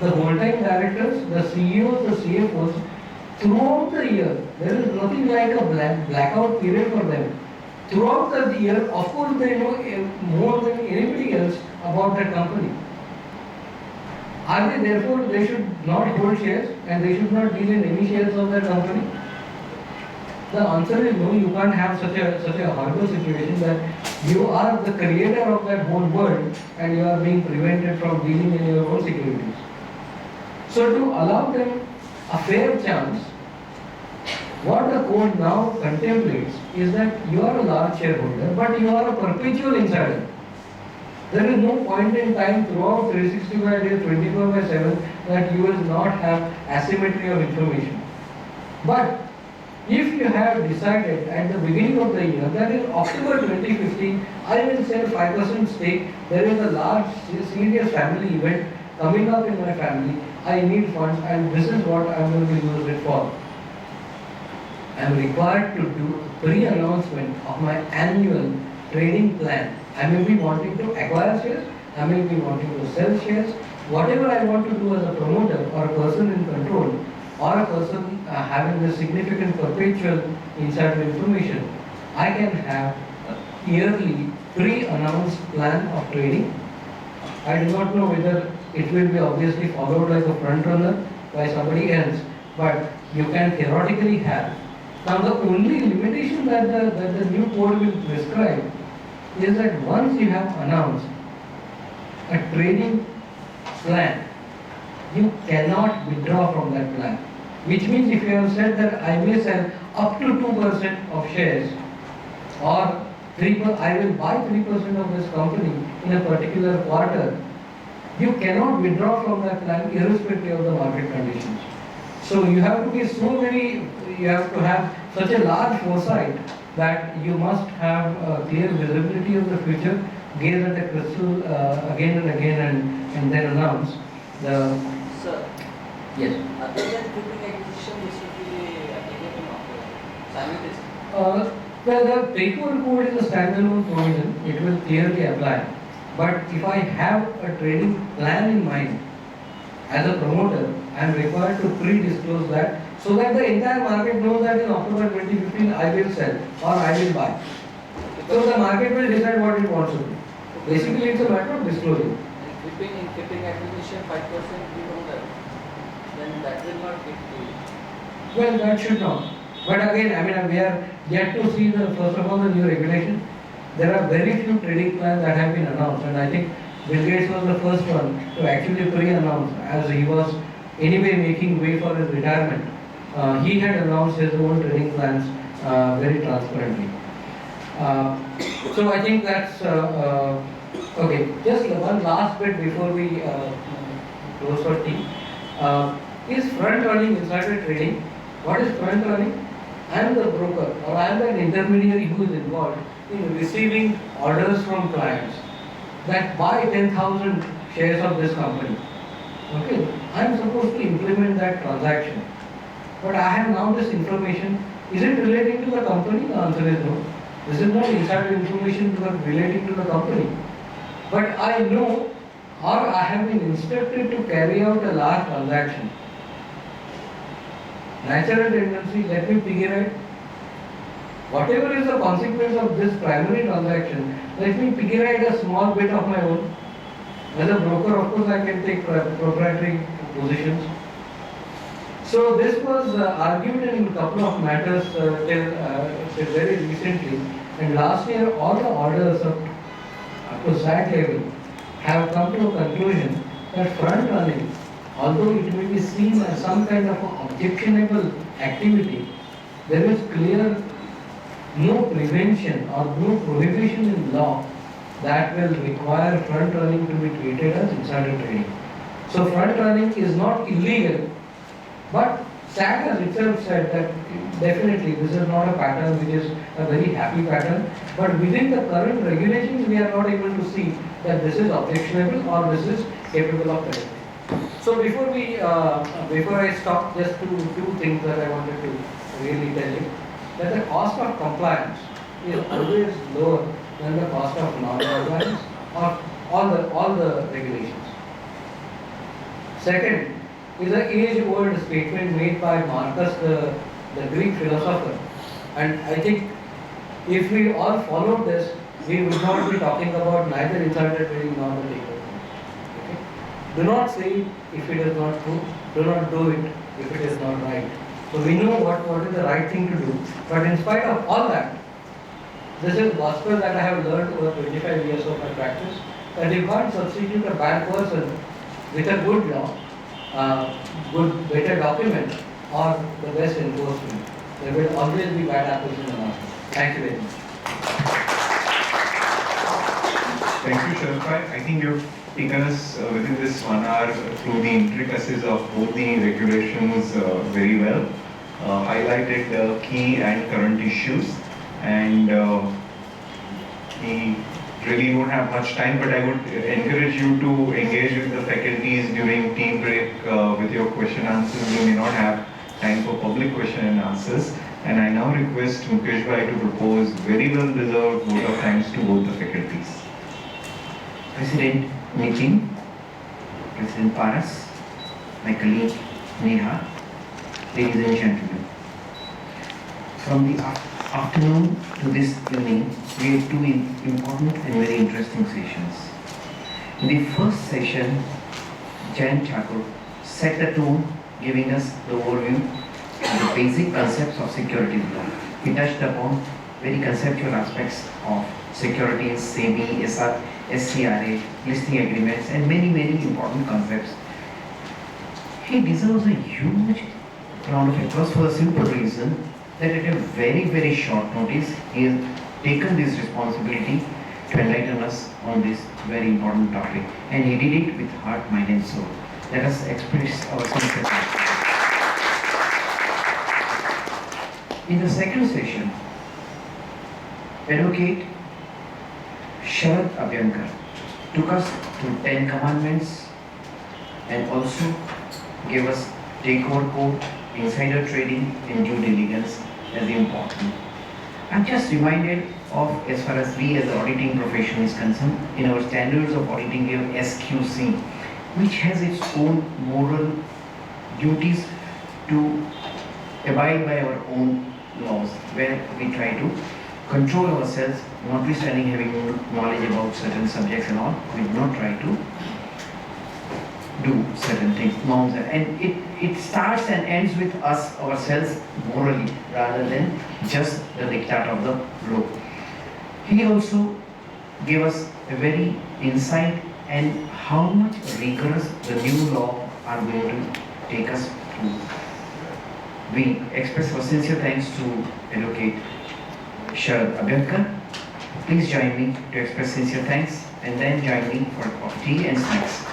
The whole-time directors, the CEOs, the CFOs, throughout the year, there is nothing like a blackout period for them. Throughout the year, of course, they know more than anybody else about that company. Are they therefore they should not hold shares and they should not deal in any shares of that company? The answer is no. You can't have such a horrible situation that you are the creator of that whole world and you are being prevented from dealing in your own securities. So to allow them a fair chance, what the code now contemplates is that you are a large shareholder, but you are a perpetual insider. There is no point in time throughout 365 days, 24/7 that you will not have asymmetry of information. But if you have decided at the beginning of the year, that in October 2015, I will sell 5% stake, there is a large, serious family event coming up in my family, I need funds and this is what I am going to use it for. I am required to do pre-announcement of my annual trading plan. I may be wanting to acquire shares, I may be wanting to sell shares, whatever I want to do as a promoter or a person in control or a person having a significant perpetual insider information, I can have a yearly pre-announced plan of trading. I do not know whether it will be obviously followed like a front runner by somebody else, but you can theoretically have. Now the only limitation that the new code will prescribe is that once you have announced a trading plan, you cannot withdraw from that plan. Which means if you have said that I may sell up to 2% of shares or 3%, I will buy 3% of this company in a particular quarter, you cannot withdraw from that plan irrespective of the market conditions. So you have to be you have to have such a large foresight that you must have a clear visibility of the future, gaze at the crystal again and again and then announce the... Sir, Yes. other than keeping acquisition, this will be applicable simultaneously. Well, the takeover code is a standalone provision, it will clearly apply. But if I have a trading plan in mind, as a promoter, I am required to pre-disclose that so that the entire market knows that in October 2015 I will sell or I will buy. So the market will decide what it wants to do. Basically, it's a matter of disclosing. And keeping acquisition 5% we know that, then that will not get to. Well, that should not. But again, I mean, we are yet to see first of all the new regulation. There are very few trading plans that have been announced, and I think Bill Gates was the first one to actually pre-announce, as he was anyway making way for his retirement. He had announced his own trading plans very transparently. So I think that's okay. Just one last bit before we close for tea. Is front running insider trading? What is front running? I am the broker or I am the intermediary who is involved in receiving orders from clients that buy 10,000 shares of this company. Okay, I am supposed to implement that transaction. But I have now this information. Is it relating to the company? The answer is no. This is not insider information but relating to the company. But I know or I have been instructed to carry out a large transaction. Natural tendency, let me figure it. Whatever is the consequence of this primary transaction, let me figure out a small bit of my own. As a broker, of course, I can take proprietary positions. So this was argued in a couple of matters till very recently. And last year, all the orders up to SAT level have come to a conclusion that front running, although it may be seen as some kind of objectionable activity, there is clear no prevention or no prohibition in law that will require front running to be treated as insider trading. So front running is not illegal, but SAT has itself said that definitely this is not a pattern which is a very happy pattern, but within the current regulations we are not able to see that this is objectionable or this is capable of correcting. So before I stop, just two things that I wanted to really tell you. That the cost of compliance is always lower than the cost of non-compliance of all the regulations. Second is an age-old statement made by Marcus, the Greek philosopher. And I think if we all followed this, we would not be talking about neither insider trading nor the takeover. Okay? Do not say it if it is not true. Do not do it if it is not right. So we know what is the right thing to do. But in spite of all that, this is gospel that I have learned over 25 years of my practice, that you can't substitute a bad person with a good law, better document, or the best enforcement. There will always be bad apples in the market. Thank you very much. Thank you, Sharad Bhai. I think you've taken us within this 1 hour through the intricacies of both the regulations very well, highlighted key and current issues, and we really don't have much time, but I would encourage you to engage with the faculties during team break with your question answers. We may not have time for public question and answers. And I now request Mukesh Bhai to propose very well deserved vote of thanks to both the faculties. President Nitin, President Paras, my colleague Neha, ladies and gentlemen. From the afternoon to this evening, we had two important and very interesting sessions. In the first session, Jayant Thakur set the tone, giving us the overview of the basic concepts of securities law. He touched upon very conceptual aspects of securities, SEBI, SCRA, listing agreements, and many important concepts. He deserves a huge round of applause for the simple reason that at a very short notice, he has taken this responsibility to enlighten us on this very important topic. And he did it with heart, mind and soul. Let us express our sincere thanks. In the second session, Advocate Sharad Abhyankar took us to 10 commandments and also gave us takeover code, insider trading and due diligence as important. I'm just reminded of, as far as we as the auditing profession is concerned, in our standards of auditing we have SQC, which has its own moral duties to abide by our own laws, where we try to control ourselves, notwithstanding having knowledge about certain subjects and all, we do not try to do certain things, norms, and it starts and ends with us ourselves morally rather than just the diktat of the law. He also gave us a very insight and how much rigorous the new law are going to take us through. We express our sincere thanks to Advocate Sharad Abhyankar. Please join me to express sincere thanks and then join me for tea and snacks.